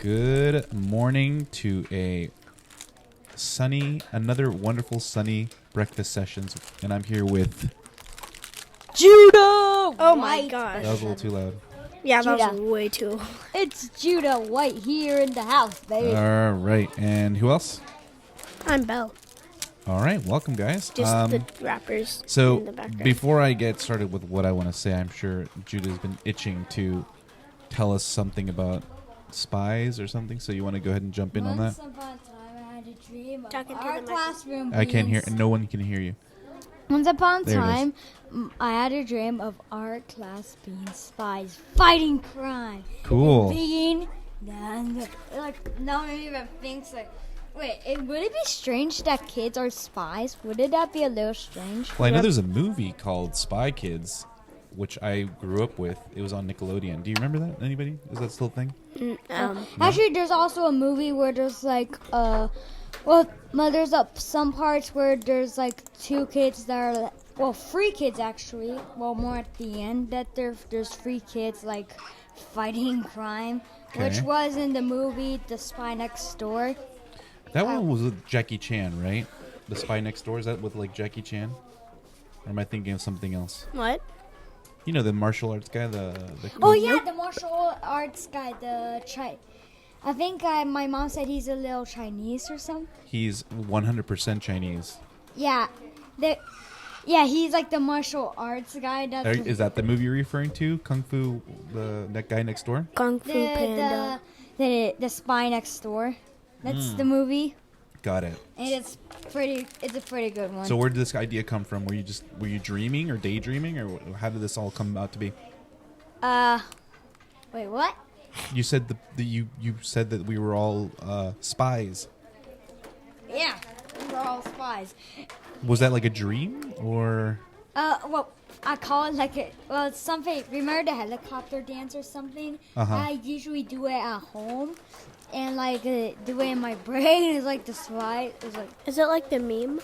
Good morning to another wonderful sunny breakfast sessions, and I'm here with Judah. Oh my gosh. That was a little too loud. Yeah, Judah. that was way too. It's Judah White here in the house, baby. All right, and who else? I'm Belle. All right, welcome, guys. Just the rappers So in the background. before I get started with what I want to say, I'm sure Judah's been itching to tell us something about spies or something. So you want to go ahead and jump in on that? Once upon a time, I had a dream of Talking to our the classroom. I can't hear, being no one can hear you. Once upon a There it is. time, I had a dream of our class being spies, fighting crime. Cool. Being, like, no one even thinks, like, wait, would it be strange that kids are spies? Wouldn't that be a little strange? Well, I know there's a movie called Spy Kids, which I grew up with. It was on Nickelodeon. Do you remember that? Anybody? Is that still a thing? Actually, there's also a movie where there's like there's some parts where there's like two kids that are three kids actually. Well, more at the end that there's three kids like fighting crime, which Okay. was in the movie The Spy Next Door. That one was with Jackie Chan, right? The Spy Next Door. Is that with like Jackie Chan? Or am I thinking of something else? What? You know, the martial arts guy, the Oh yeah, the martial arts guy, I think my mom said he's a little Chinese or something. He's 100% Chinese. Yeah, he's like the martial arts guy. Is that the movie you're referring to? Kung Fu, that guy next door? Kung Fu Panda. The Spy Next Door. That's the movie, Got it. and it's a pretty good one. So where did this idea come from? Were you dreaming or daydreaming, or how did this all come out to be? Wait, what? You said you said that we were all spies. Yeah, we're all spies. Was that like a dream or? I call it like it's something. Remember the helicopter dance or something? Uh-huh. I usually do it at home, and like do it in my brain. It's like the spy. It's like, Is it like the meme?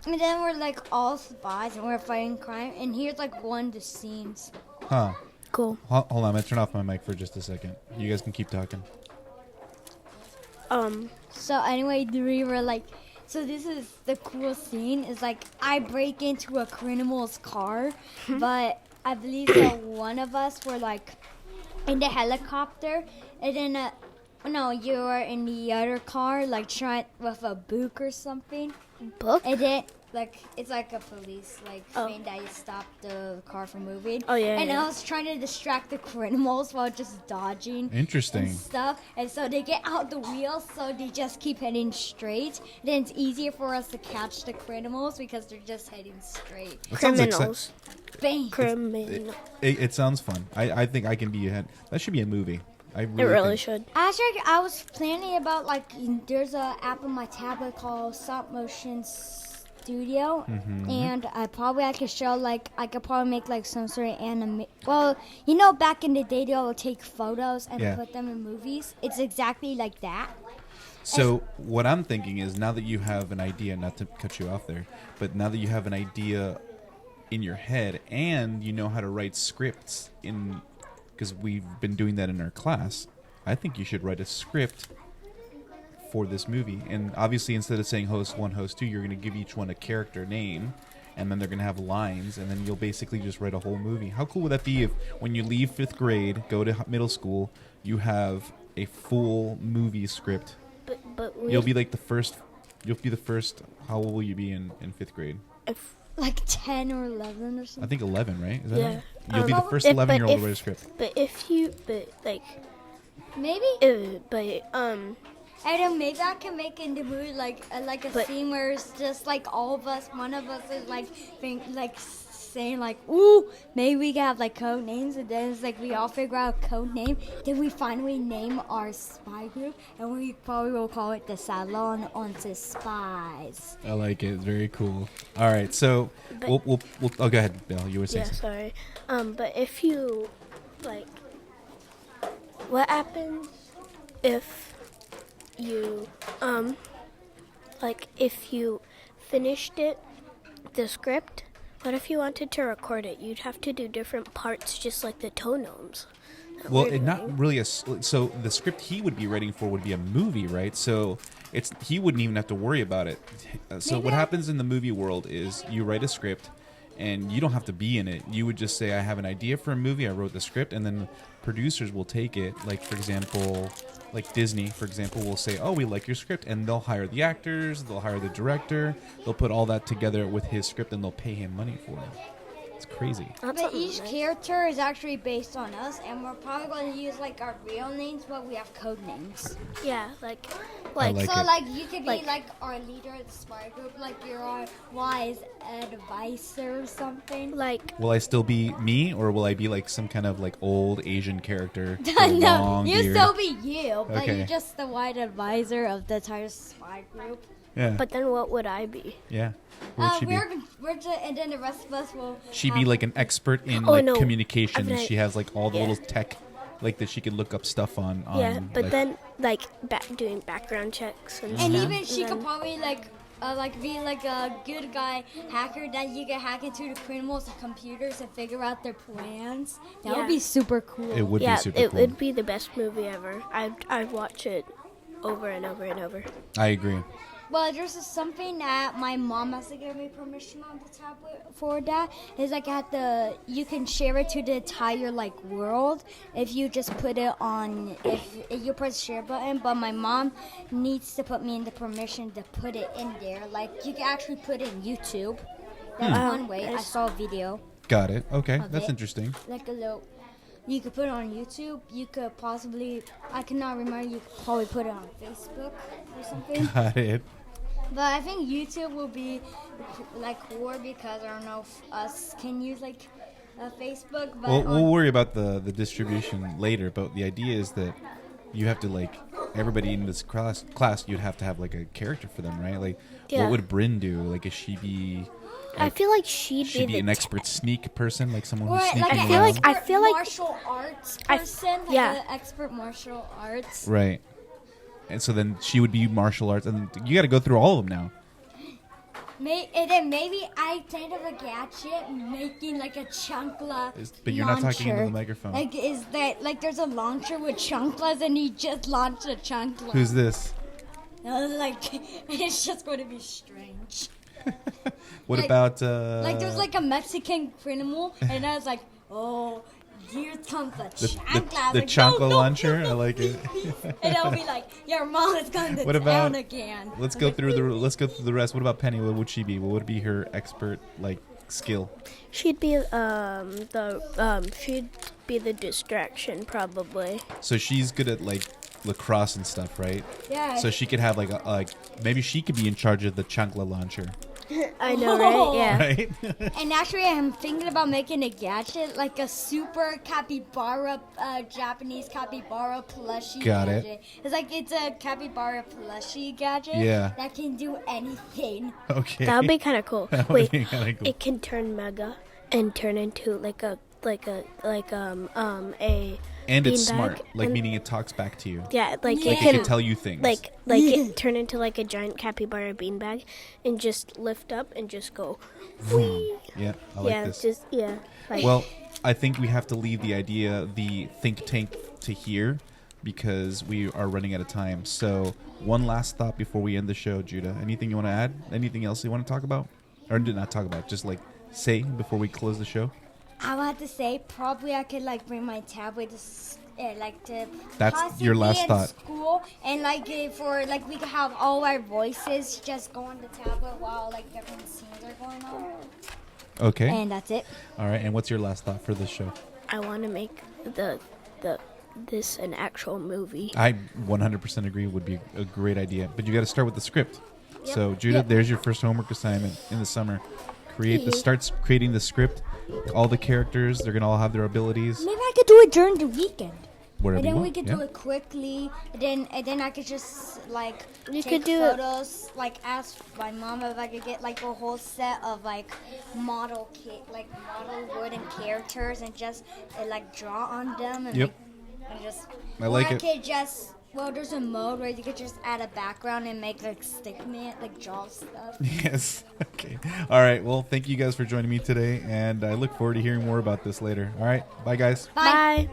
and then we're like all spies and we're fighting crime. And here's like one of the scenes. Huh. Cool. Hold on, I'm gonna turn off my mic for just a second. You guys can keep talking. So anyway, we were like, so this is the cool scene. Is like I break into a criminal's car, but I believe that one of us were like in the helicopter, and then no, you were in the other car, like trying with a book or something. Book? And then like it's like a police thing that you stop the car from moving. Oh, yeah, And yeah. I was trying to distract the criminals while just dodging. Interesting. And stuff, and so they get out the wheels, so they just keep heading straight. Then it's easier for us to catch the criminals because they're just heading straight. That sounds Criminals. Bang! Criminal. It sounds fun. I think I can be ahead. That should be a movie. It really should. Actually, I was planning about there's a app on my tablet called Stop Motion Studio, and I could show I could probably make like some sort of anime. Well, back in the day they would take photos and Yeah. put them in movies. It's exactly like that. So what I'm thinking is, now that you have an idea, not to cut you off there, but now that you have an idea in your head and you know how to write scripts because we've been doing that in our class, I think you should write a script for this movie. And obviously, instead of saying host 1, host 2, you're going to give each one a character name, and then they're going to have lines, and then you'll basically just write a whole movie. How cool would that be if when you leave 5th grade, go to middle school, you have a full movie script? But You'll be the first. How old will you be in 5th grade? Like 10 or 11 or something. I think 11, right? Is that Yeah. right? You'll be the first If- 11-year-old but to write a if- script. Maybe. I don't know, maybe I can make in the movie like a scene where it's just like all of us, one of us is saying like, ooh, maybe we can have like code names, and then it's like we all figure out a code name. Then we finally name our spy group, and we probably will call it the Salon onto Spies. I like it. It's very cool. All right, so we'll oh, go ahead, Bill. You were saying Yeah, something. sorry. But if you what happens if you if you finished the script? What if you wanted to record it? You'd have to do different parts, just like the tonemes. Well, not really so the script he would be writing for would be a movie, right? So he wouldn't even have to worry about it. So what happens in the movie world is you write a script and you don't have to be in it. You would just say, I have an idea for a movie, I wrote the script, and then producers will take it. Like, for example, like Disney, for example, will say, oh, we like your script, and they'll hire the actors, they'll hire the director, they'll put all that together with his script, and they'll pay him money for it. It's crazy. But each character is actually based on us, and we're probably going to use like our real names, but we have code names. Yeah, like so like you could be like our leader of the spy group, like you're our wise advisor or something. Like, will I still be me, or will I be like some kind of like old Asian character? No, you still be you, but Okay. you're just the wise advisor of the entire spy group. Yeah. but then what would I be? Yeah. What would she be? We're just, and then the rest of us will. She'd be like an expert in communication, and she has like all the little tech, like that she could look up stuff on. Yeah, but like, then like doing background checks and And stuff. even she could probably like be like a good guy hacker that you can hack into the criminals' computers and figure out their plans. That would be super cool. it would be super it cool. would be the best movie ever. I'd watch it over and over and over. I agree. Well, there's something that my mom has to give me permission on the tablet for that. Is like you can share it to the entire like world if you just put it on, if you press share button. But my mom needs to put me in the permission to put it in there. Like you can actually put it in YouTube. That's one way. I saw a video. Got it. Okay, of that's it. interesting. Like a little. You could put it on YouTube. You could possibly, I cannot remember, you could probably put it on Facebook or something. Got it. But I think YouTube will be like cooler because I don't know if us can use like Facebook. But We'll worry about the distribution later, but the idea is that you have to like everybody in this class you'd have to have like a character for them, right? Like what would Bryn do? Like is she be I feel like she'd be an expert sneak person, like someone or who's like sneaking an around? I feel like martial arts person, like an expert martial arts. Right. And so then she would be martial arts, and you got to go through all of them now. And then maybe I think of a gadget making like a chancla But you're not talking into the launcher. microphone. Like is that like there's a launcher with chanclas and he just launched a chancla. Who's this? Like it's just going to be strange. What Like- about Like there's like a Mexican criminal and I was like, oh, here comes the chancla. the Like, chancla no, no, launcher? no, I like it. And I'll be like, your mom is going to What town about- again. Let's go through the rest. What about Penny? What would she be? What would be her expert like skill? she'd be she'd be the distraction probably. So she's good at like lacrosse and stuff, right? Yeah. So she could have like maybe she could be in charge of the chancla launcher, I know, right? Yeah. right? And actually, I'm thinking about making a gadget, like a super capybara, Japanese capybara plushie Got it. gadget. It's a capybara plushie gadget that can do anything. Okay. That would be kind of cool. That would Wait, be kinda cool. it can turn mega and turn into a And it's beanbag, smart, like and- meaning it talks back to you. yeah, like Yeah. it It can can tell you things. like it turn into like a giant capybara beanbag and just lift up and just go whee. Yeah, I like Yeah, this. just like, Well, I think we have to leave the think tank to here because we are running out of time. So, one last thought before we end the show, Judah. Anything you want to add? Anything else you want to talk about? Or did not talk about, just like say before we close the show? I would have to say, probably I could like bring my tablet to That's possibly your last in thought. school, and like for like we could have all our voices just go on the tablet while like different scenes are going on. Okay. And that's it. All right. And what's your last thought for this show? I want to make this an actual movie. I 100% agree would be a great idea, but you got to start with the script. Yep. So, Judah, Yep. there's your first homework assignment in the summer. Yeah. Starts creating the script. All the characters, they're gonna all have their abilities. Maybe I could do it during the weekend. Whatever And you then want. we could yeah. do it quickly. And then I could just like You take could do it- photos. Like ask my mom if I could get like a whole set of like model wooden characters and just like draw on them and, Yep. and just. I like or it. I could just. Well, there's a mode where you could just add a background and make like stickman, like draw stuff. Yes. Okay. All right. Well, thank you guys for joining me today, and I look forward to hearing more about this later. All right. Bye, guys. Bye. Bye.